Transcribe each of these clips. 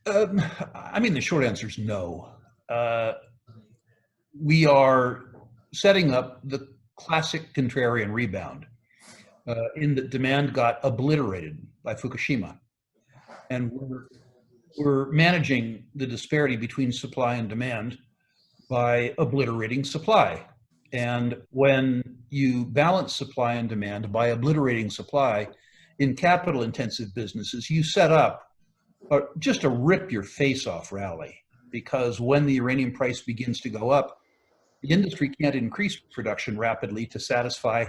Um, I mean, the short answer is no. Uh, we are setting up the classic contrarian rebound in that demand got obliterated by Fukushima. And we're managing the disparity between supply and demand by obliterating supply. And when you balance supply and demand by obliterating supply in capital intensive businesses, you set up just a rip your face off rally, because when the uranium price begins to go up, the industry can't increase production rapidly to satisfy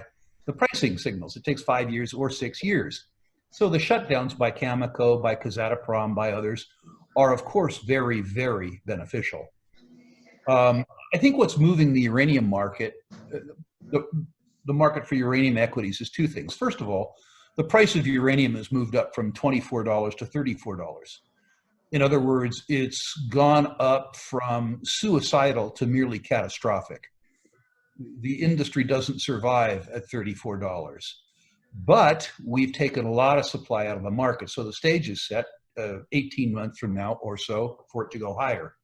the pricing signals. It takes 5 years or 6 years. So the shutdowns by Cameco, by Kazatomprom, by others are, of course, very, very beneficial. I think what's moving the uranium market, the, the market for uranium equities, is two things. First of all, the price of uranium has moved up from $24 to $34. In other words, it's gone up from suicidal to merely catastrophic. The industry doesn't survive at $34. But we've taken a lot of supply out of the market. So the stage is set 18 months from now or so for it to go higher.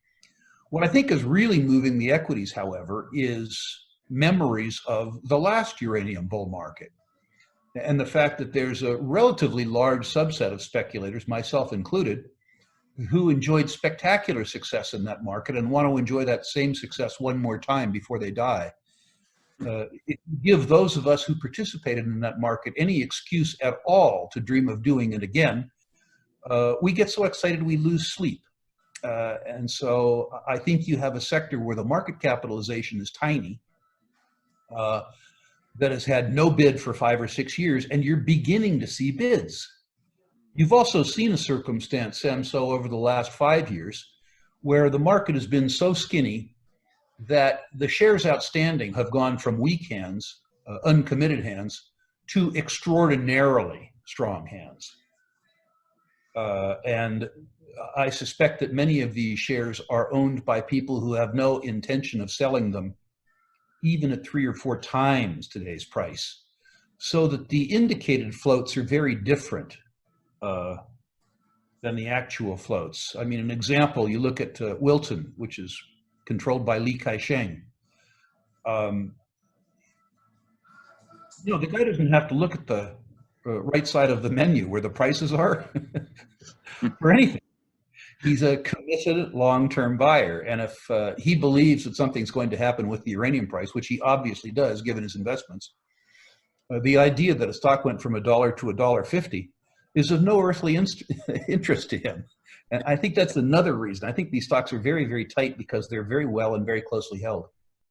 What I think is really moving the equities, however, is memories of the last uranium bull market, and the fact that there's a relatively large subset of speculators, myself included, who enjoyed spectacular success in that market and want to enjoy that same success one more time before they die. Give those of us who participated in that market any excuse at all to dream of doing it again. We get so excited we lose sleep. And so I think you have a sector where the market capitalization is tiny, that has had no bid for 5 or 6 years, and you're beginning to see bids. You've also seen a circumstance, Samso, over the last 5 years, where the market has been so skinny that the shares outstanding have gone from weak hands, uncommitted hands, to extraordinarily strong hands. And I suspect that many of these shares are owned by people who have no intention of selling them, even at 3 or 4 times today's price. So that the indicated floats are very different than the actual floats. I mean, an example, you look at Wilton, which is controlled by Li Ka-sheng. The guy doesn't have to look at the right side of the menu where the prices are for anything. He's a committed long-term buyer. And if he believes that something's going to happen with the uranium price, which he obviously does, given his investments, the idea that a stock went from $1 to $1.50 is of no earthly interest to him. And I think that's another reason. I think these stocks are very, very tight because they're very well and very closely held.